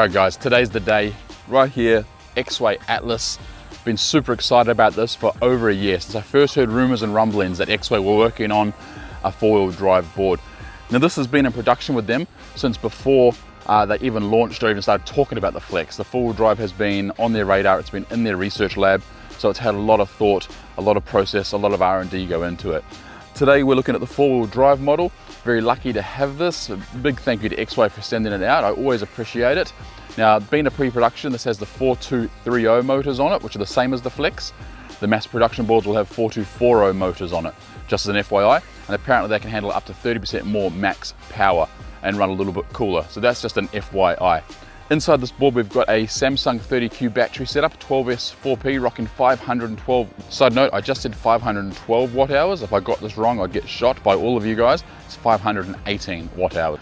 Alright guys, today's the day. Right here, Exway Atlas. Been super excited about this for over a year since I first heard rumours and rumblings that Exway were working on a four-wheel drive board. Now this has been in production with them since before they even launched or even started talking about the Flex. The four-wheel drive has been on their radar, it's been in their research lab, so it's had a lot of thought, a lot of process, a lot of R&D go into it. Today we're looking at the four-wheel drive model. Very lucky to have this. A big thank you to Exway for sending it out. I always appreciate it. Now, being a pre-production, this has the 4230 motors on it, which are the same as the Flex. The mass production boards will have 4240 motors on it, just as an FYI. And apparently they can handle up to 30% more max power and run a little bit cooler. So that's just an FYI. Inside this board, we've got a Samsung 30Q battery setup, 12S4P, rocking 512. Side note, I just said 512 watt hours. If I got this wrong, I'd get shot by all of you guys. It's 518 watt hours.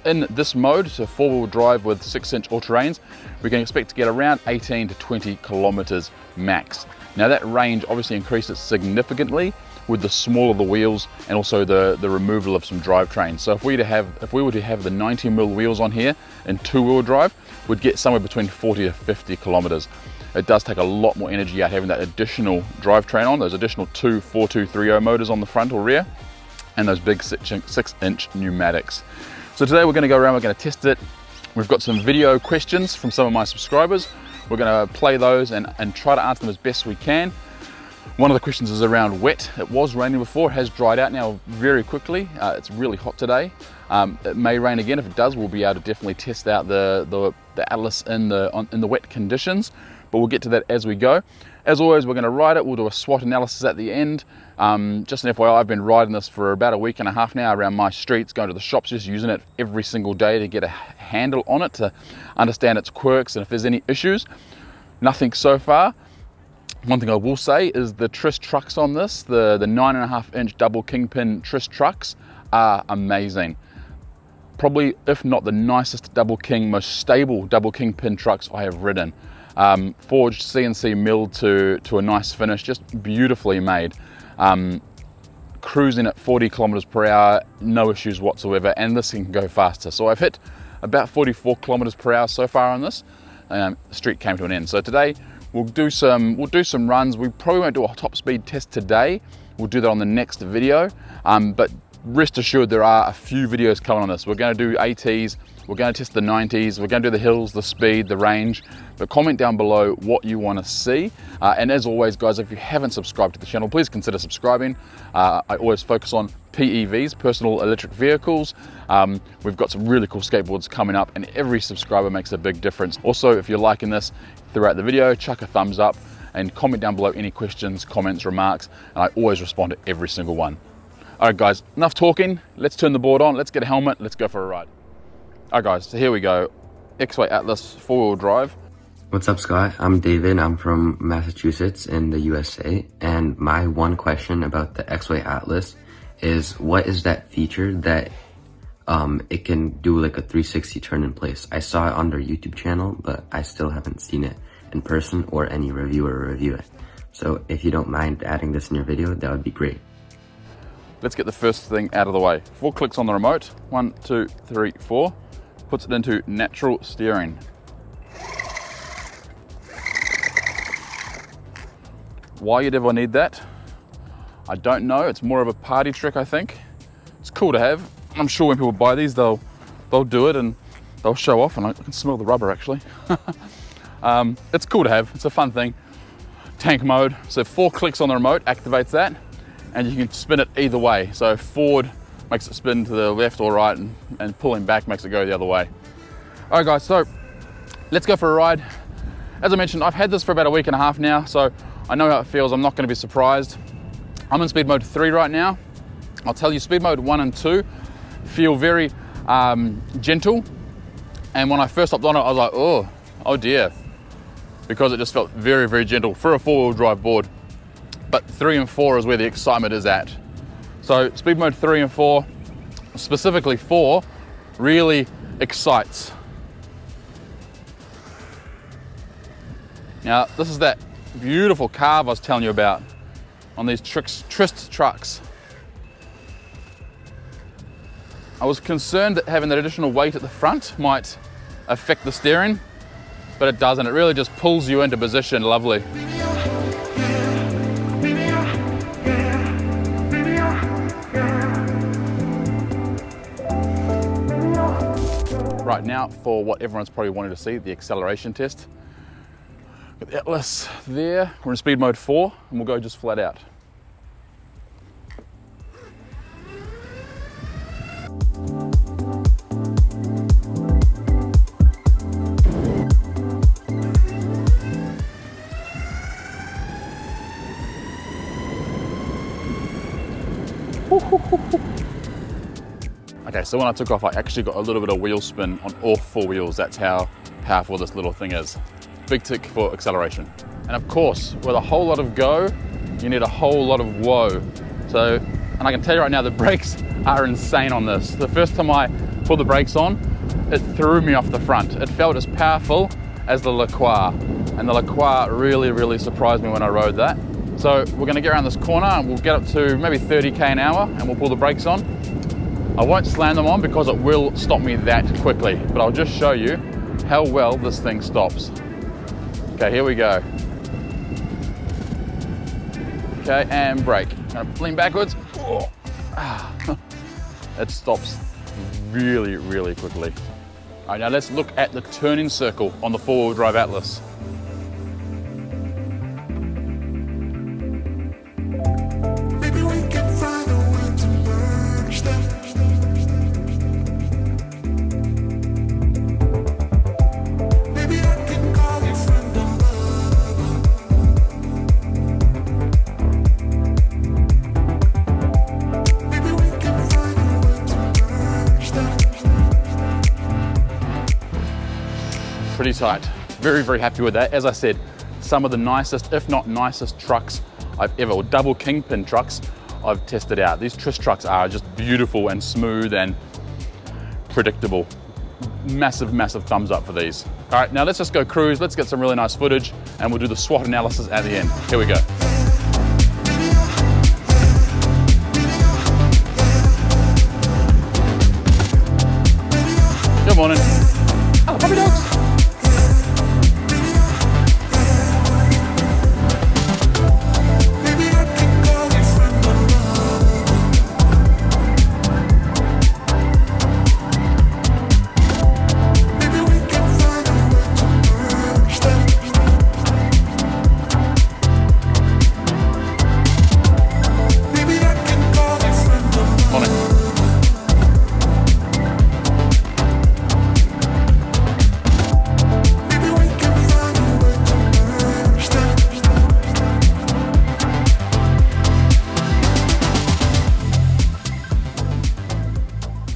In this mode, so four-wheel drive with 6-inch all-terrains, we can expect to get around 18 to 20 kilometers max. Now that range obviously increases significantly with the smaller the wheels and also the removal of some drivetrains. So if we were to have the 90mm wheels on here in two-wheel drive, we'd get somewhere between 40 to 50 kilometers. It does take a lot more energy out having that additional drivetrain on, those additional two 4230 motors on the front or rear, and those big 6-inch pneumatics. So today we're going to go around, we're going to test it. We've got some video questions from some of my subscribers. We're going to play those and try to answer them as best we can. One of the questions is around wet. It was raining before, it has dried out now very quickly. It's really hot today. It may rain again. If it does, we'll be able to definitely test out the Atlas in the wet conditions, but we'll get to that as we go. As always, we're going to ride it. We'll do a SWOT analysis at the end. Just an FYI, I've been riding this for about a week and a half now around my streets, going to the shops, just using it every single day to get a handle on it, to understand its quirks and if there's any issues. Nothing so far. One thing I will say is the Trist trucks on this, the 9.5-inch double kingpin Trist trucks are amazing. Probably, if not the nicest most stable double kingpin trucks I have ridden. Forged, CNC milled to a nice finish, just beautifully made. Cruising at 40 kilometers per hour, no issues whatsoever, and this can go faster. So I've hit about 44 kilometers per hour so far on this. The street came to an end. So today we'll do some runs. We probably won't do a top speed test today. We'll do that on the next video. But rest assured, there are a few videos coming on this. We're going to do ATs, we're going to test the 90s, we're going to do the hills, the speed, the range. But comment down below what you want to see. And as always, guys, if you haven't subscribed to the channel, please consider subscribing. I always focus on PEVs, personal electric vehicles. We've got some really cool skateboards coming up, and every subscriber makes a big difference. Also, if you're liking this throughout the video, chuck a thumbs up and comment down below any questions, comments, remarks, and I always respond to every single one. All right, guys, enough talking. Let's turn the board on. Let's get a helmet. Let's go for a ride. All right, guys, so here we go. Exway Atlas four-wheel drive. What's up, Scott? I'm David. I'm from Massachusetts in the USA. And my one question about the Exway Atlas is, what is that feature that it can do like a 360 turn in place? I saw it on their YouTube channel, but I still haven't seen it in person or any reviewer review it. So if you don't mind adding this in your video, that would be great. Let's get the first thing out of the way. 4 clicks on the remote. 1, 2, 3, 4. Puts it into natural steering. Why you'd ever need that, I don't know. It's more of a party trick, I think. It's cool to have. I'm sure when people buy these, they'll do it and they'll show off, and I can smell the rubber actually. It's cool to have. It's a fun thing. Tank mode. So 4 clicks on the remote activates that, and you can spin it either way. So forward makes it spin to the left or right, and pulling back makes it go the other way. All right, guys, so let's go for a ride. As I mentioned, I've had this for about a week and a half now, so I know how it feels. I'm not going to be surprised. I'm in speed mode 3 right now. I'll tell you, speed mode 1 and 2 feel very gentle. And when I first hopped on it, I was like, oh dear, because it just felt very, very gentle for a four-wheel drive board. But 3 and 4 is where the excitement is at. So speed mode 3 and 4, specifically 4, really excites. Now, this is that beautiful carve I was telling you about on these Trist trucks. I was concerned that having that additional weight at the front might affect the steering, but it doesn't. It really just pulls you into position. Lovely. Right, now for what everyone's probably wanted to see, the acceleration test. Got the Atlas there. We're in speed mode 4 and we'll go just flat out. Okay, so when I took off, I actually got a little bit of wheel spin on all 4 wheels. That's how powerful this little thing is. Big tick for acceleration. And of course, with a whole lot of go, you need a whole lot of whoa. So, and I can tell you right now, the brakes are insane on this. The first time I pulled the brakes on, it threw me off the front. It felt as powerful as the Lycaon. And the Lycaon really, really surprised me when I rode that. So we're gonna get around this corner and we'll get up to maybe 30k an hour and we'll pull the brakes on. I won't slam them on because it will stop me that quickly, but I'll just show you how well this thing stops. Okay, here we go. Okay, and brake. I'm gonna lean backwards. Oh. It stops really, really quickly. All right, now let's look at the turning circle on the 4-wheel drive Atlas. Pretty tight. Very, very happy with that. As I said, some of the nicest, if not nicest trucks I've ever, or double kingpin trucks I've tested out. These Trish trucks are just beautiful and smooth and predictable. Massive, massive thumbs up for these. All right, now let's just go cruise. Let's get some really nice footage and we'll do the SWOT analysis at the end. Here we go. Good morning. Oh, puppy dogs.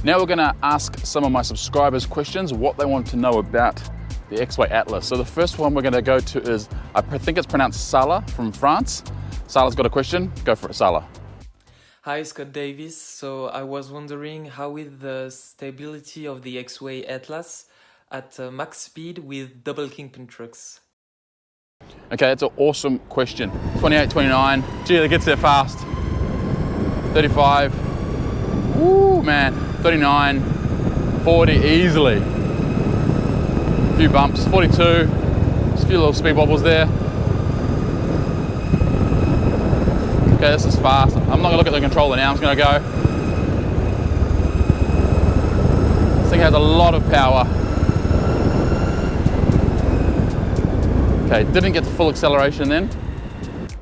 Now we're gonna ask some of my subscribers questions, what they want to know about the Exway Atlas. So the first one we're gonna go to is, I think it's pronounced Sala from France. Sala's got a question, go for it, Sala. Hi, Scott Davis. So I was wondering how is the stability of the Exway Atlas at max speed with double kingpin trucks? Okay, that's an awesome question. 28, 29, gee, it gets there fast. 35, woo, man. 39, 40 easily. A few bumps, 42, just a few little speed wobbles there. Okay, this is fast. I'm not gonna look at the controller now, I'm just gonna go. This thing has a lot of power. Okay, didn't get the full acceleration then.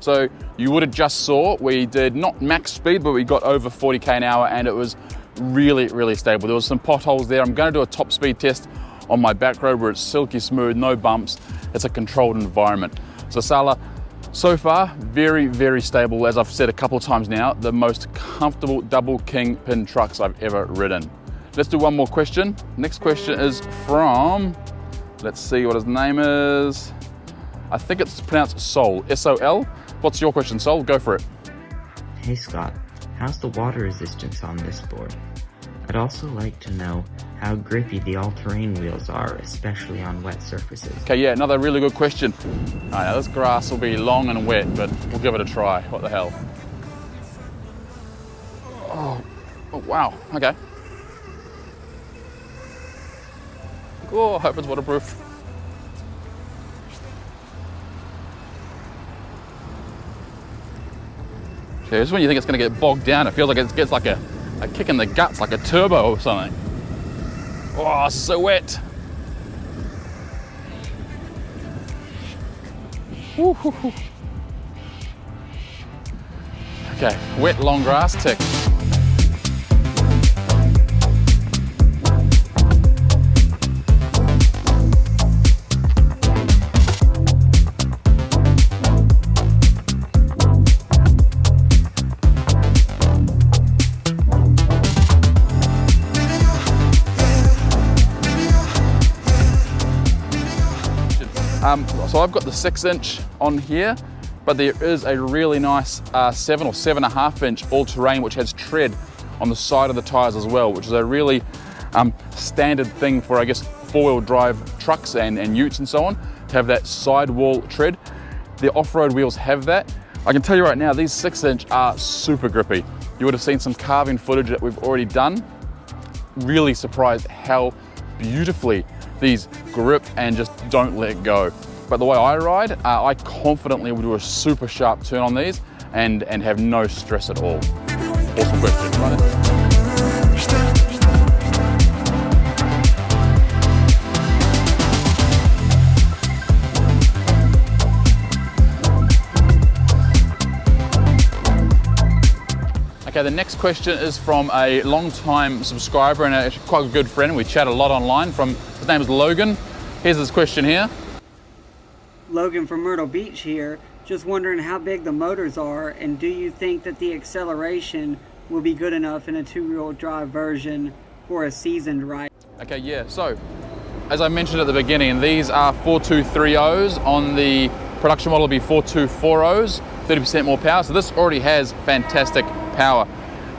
So you would have just saw we did not max speed, but we got over 40k an hour and it was really, really stable. There was some potholes there. I'm going to do a top speed test on my back road where it's silky smooth, no bumps. It's a controlled environment. So Sala, so far, very, very stable. As I've said a couple of times now, the most comfortable double kingpin trucks I've ever ridden. Let's do one more question. Next question is from, let's see what his name is. I think it's pronounced Sol, S-O-L. What's your question, Sol? Go for it. Hey Scott, how's the water resistance on this board? I'd also like to know how grippy the all-terrain wheels are, especially on wet surfaces. Okay, yeah, another really good question. All right, now this grass will be long and wet, but we'll give it a try. What the hell? Oh wow, okay. Oh, I hope it's waterproof. Okay, just when you think it's going to get bogged down, it feels like it gets like a kick in the guts, like a turbo or something. Oh, so wet. Woo-hoo-hoo. Okay, wet long grass tick. So I've got the 6-inch on here, but there is a really nice 7 or 7.5 inch all-terrain which has tread on the side of the tires as well, which is a really standard thing for, I guess, 4-wheel drive trucks and utes and so on, to have that sidewall tread. The off-road wheels have that. I can tell you right now, these 6-inch are super grippy. You would have seen some carving footage that we've already done. Really surprised how beautifully these grip and just don't let go. But the way I ride, I confidently will do a super sharp turn on these and have no stress at all. Awesome question, right? Okay, the next question is from a long-time subscriber and actually quite a good friend. We chat a lot online. His name is Logan. Here's his question here. Logan from Myrtle Beach here. Just wondering how big the motors are, and do you think that the acceleration will be good enough in a 2-wheel drive version for a seasoned rider? Okay, yeah, so as I mentioned at the beginning, these are 4230s. On the production model, it'll be 4240s, 30% more power. So this already has fantastic power.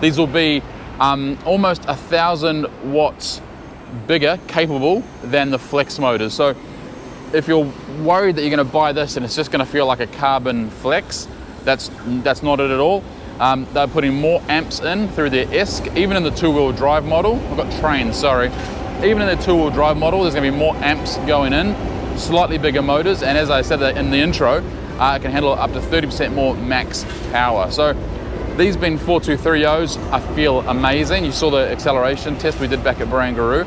These will be almost 1,000 watts bigger, capable than the flex motors. So if you're worried that you're going to buy this and it's just going to feel like a carbon flex, that's not it at all. They're putting more amps in through their ESC, even in the 2-wheel drive model. I've got trains, sorry. Even in the 2-wheel drive model, there's going to be more amps going in, slightly bigger motors, and as I said in the intro, it can handle up to 30% more max power. So these being 4230s, I feel amazing. You saw the acceleration test we did back at Barangaroo.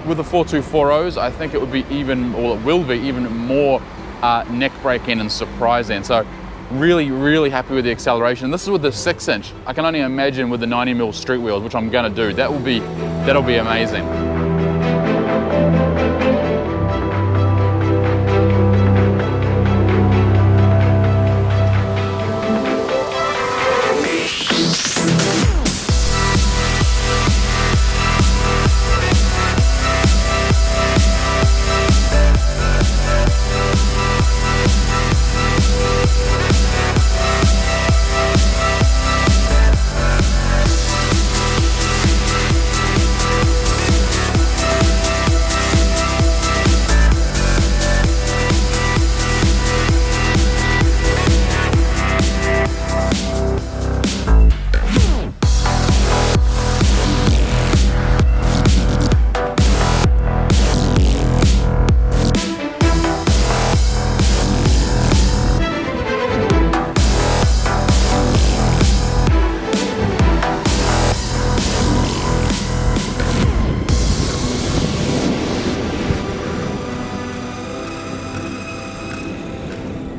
With the 4240s, I think it would be even, or it will be even more neck breaking and surprising. So really, really happy with the acceleration. This is with the 6-inch. I can only imagine with the 90mm street wheels, which I'm going to do. That'll be amazing.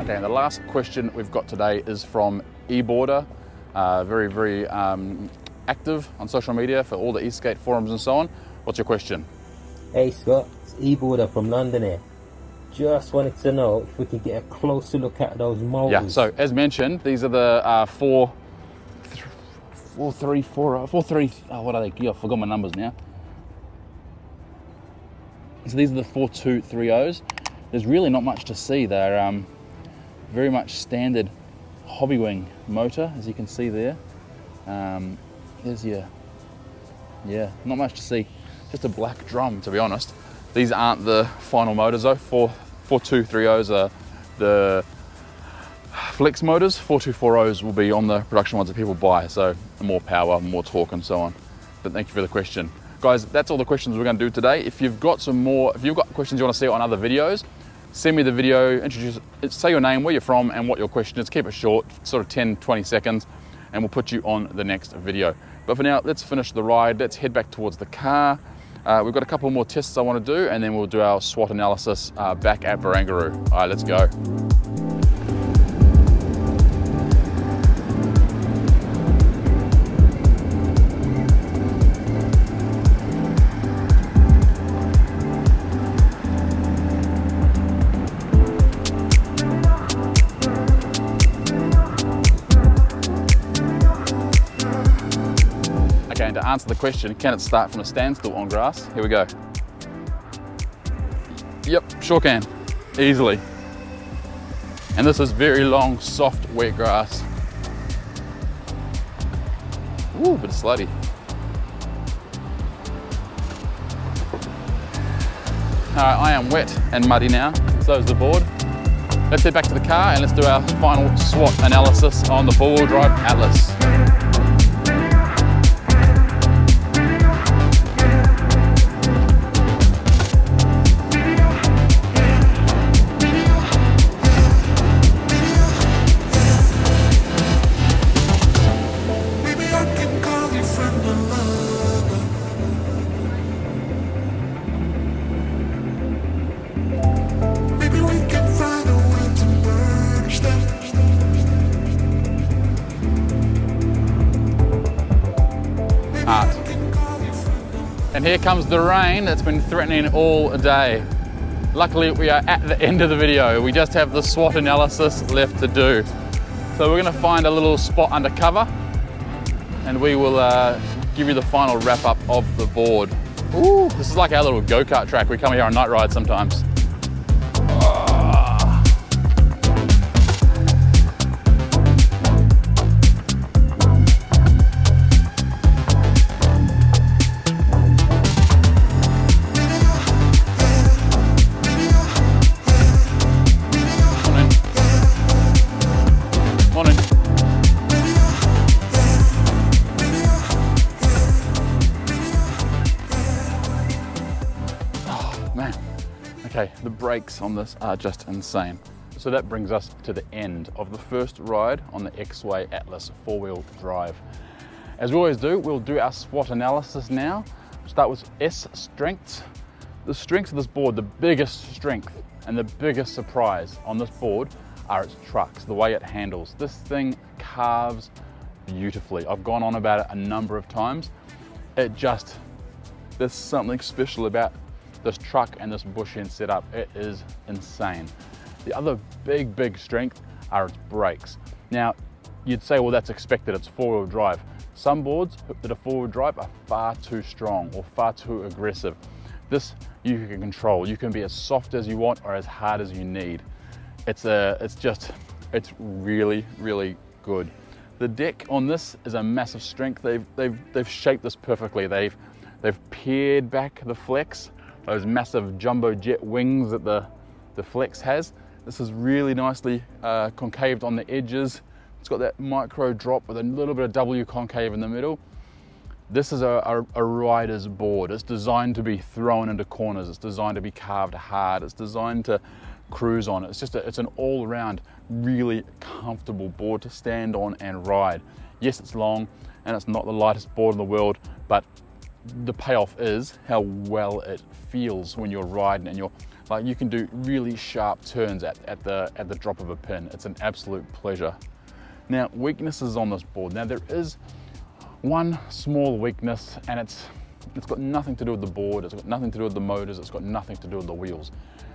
Okay, and the last question we've got today is from eBoarder, very, very active on social media for all the eSkate forums and so on. What's your question? Hey Scott, it's eBoarder from London here. Just wanted to know if we could get a closer look at those motors. Yeah, so as mentioned, these are the what are they? Yeah, I forgot my numbers now. So these are the 4230s. There's really not much to see. They're very much standard hobby wing motor, as you can see there. There's your, yeah, not much to see. Just a black drum, to be honest. These aren't the final motors though. 4230s are the flex motors. 4240s will be on the production ones that people buy, so more power, more torque and so on. But thank you for the question. Guys, that's all the questions we're going to do today. If you've got questions you want to see on other videos, send me the video, say your name, where you're from, and what your question is. Keep it short, sort of 10-20 seconds, and we'll put you on the next video. But for now, let's finish the ride. Let's head back towards the car. We've got a couple more tests I want to do, and then we'll do our SWOT analysis back at Barangaroo. All right, let's go. Okay, and to answer the question, can it start from a standstill on grass? Here we go. Yep, sure can, easily. And this is very long, soft, wet grass. Ooh, bit of slutty. All right, I am wet and muddy now, so is the board. Let's head back to the car and let's do our final SWOT analysis on the four-wheel drive Atlas. And here comes the rain that's been threatening all day. Luckily, we are at the end of the video. We just have the SWOT analysis left to do. So we're gonna find a little spot under cover and we will give you the final wrap up of the board. Ooh, this is like our little go-kart track. We come here on night rides sometimes. Okay, the brakes on this are just insane. So that brings us to the end of the first ride on the Exway Atlas four-wheel drive. As we always do, we'll do our SWOT analysis now. Start with S, strengths. The strengths of this board, the biggest strength and the biggest surprise on this board are its trucks, the way it handles. This thing carves beautifully. I've gone on about it a number of times. There's something special about this truck and this bush end setup. It is insane. The other big strength are its brakes. Now, you'd say, well, that's expected, it's four-wheel drive. Some boards that are four-wheel drive are far too strong or far too aggressive. This you can control. You can be as soft as you want or as hard as you need. It's really good. The deck on this is a massive strength. They've shaped this perfectly. They've pared back the flex, those massive jumbo jet wings that the Flex has. This is really nicely concaved on the edges. It's got that micro drop with a little bit of W concave in the middle. This is a rider's board. It's designed to be thrown into corners. It's designed to be carved hard. It's designed to cruise on. It's an all-around really comfortable board to stand on and ride. Yes, it's long and it's not the lightest board in the world, but the payoff is how well it feels when you're riding, and you can do really sharp turns at the drop of a pin. It's an absolute pleasure. Now, weaknesses on this board. Now, there is one small weakness, and it's got nothing to do with the board, it's got nothing to do with the motors, it's got nothing to do with the wheels.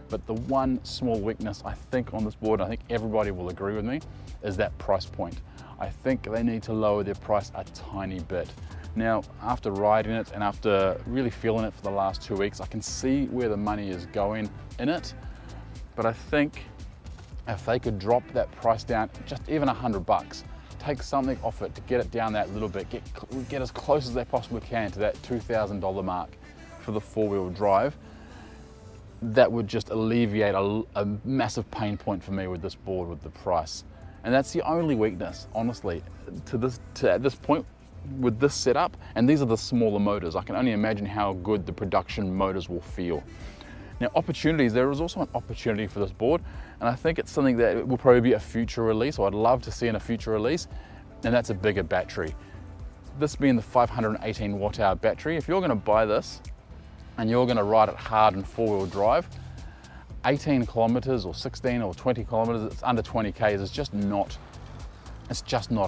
But the one small weakness I think on this board, and I think everybody will agree with me, is that price point. I think they need to lower their price a tiny bit. Now, after riding it and after really feeling it for the last 2 weeks, I can see where the money is going in it. But I think if they could drop that price down, just even $100, take something off it to get it down that little bit, get as close as they possibly can to that $2,000 mark for the four-wheel drive, that would just alleviate a massive pain point for me with this board, with the price. And that's the only weakness, honestly. At this point, with this setup, and these are the smaller motors, I can only imagine how good the production motors will feel. Now opportunities, there is also an opportunity for this board, and I think it's something that will probably be a future release, or I'd love to see in a future release, and that's a bigger battery. This being the 518 watt hour battery, if you're gonna buy this and you're gonna ride it hard in 4-wheel drive, 18 kilometers or 16 or 20 kilometers, it's under 20 Ks, it's just not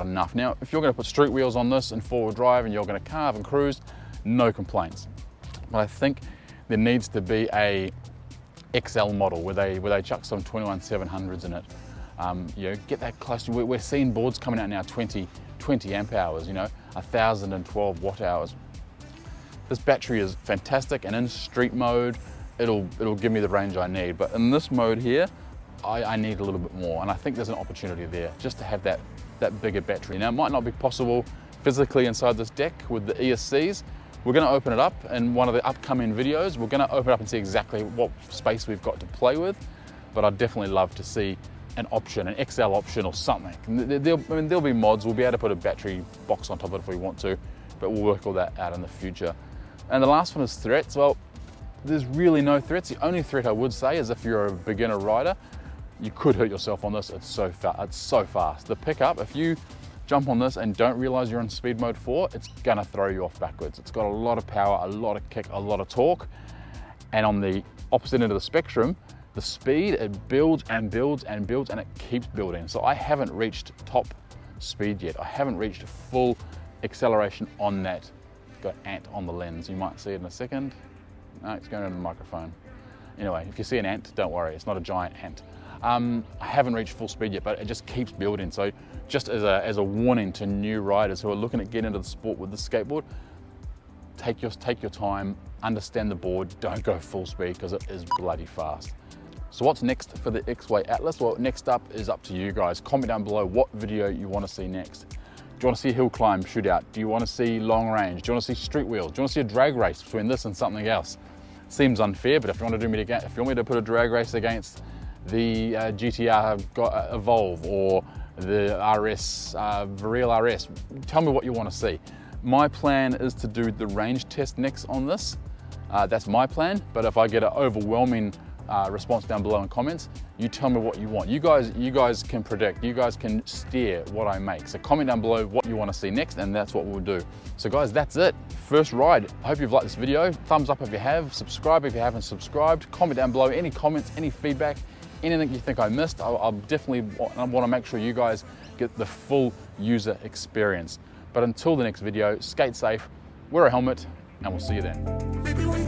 enough. Now, if you're gonna put street wheels on this in 4-wheel drive and you're gonna carve and cruise, no complaints. But I think there needs to be a XL model where they chuck some 21700s in it. You know, get that close. We're seeing boards coming out now 20 amp hours, you know, 1012 watt hours. This battery is fantastic, and in street mode, it'll give me the range I need. But in this mode here, I need a little bit more, and I think there's an opportunity there just to have that bigger battery. Now, it might not be possible physically inside this deck with the ESCs. We're going to open it up in one of the upcoming videos. We're going to open it up and see exactly what space we've got to play with, but I'd definitely love to see an option, an XL option or something. There'll be mods. We'll be able to put a battery box on top of it if we want to, but we'll work all that out in the future. And the last one is threats. Well, there's really no threats. The only threat I would say is if you're a beginner rider, you could hurt yourself on this. It's so fast. The pickup, if you jump on this and don't realize you're in speed mode 4, it's gonna throw you off backwards. It's got a lot of power, a lot of kick, a lot of torque. And on the opposite end of the spectrum, the speed, it builds and builds and builds, and it keeps building. So I haven't reached top speed yet. I haven't reached full acceleration on that. Got ant on the lens. You might see it in a second. No, it's going into the microphone. Anyway, if you see an ant, don't worry, it's not a giant ant. I haven't reached full speed yet, but it just keeps building. So just as a warning to new riders who are looking at getting into the sport with the skateboard, take your time, understand the board, don't go full speed because it is bloody fast. So what's next for the Exway Atlas? Well, next up is up to you guys. Comment down below what video you want to see next. Do you want to see a hill climb shootout? Do you want to see long range? Do you want to see street wheels? Do you want to see a drag race between this and something else? Seems unfair, but if you want me to put a drag race against the GTR Evolve or the RS, Varial RS, tell me what you want to see. My plan is to do the range test next on this. That's my plan, but if I get an overwhelming response down below in comments, you tell me what you want. You guys can predict, you guys can steer what I make. So comment down below what you want to see next, and that's what we'll do. So guys, that's it. First ride. I hope you've liked this video. Thumbs up if you have, subscribe if you haven't subscribed, comment down below any comments, any feedback, anything you think I missed. I'll definitely want to make sure you guys get the full user experience. But until the next video, skate safe, wear a helmet, and we'll see you then.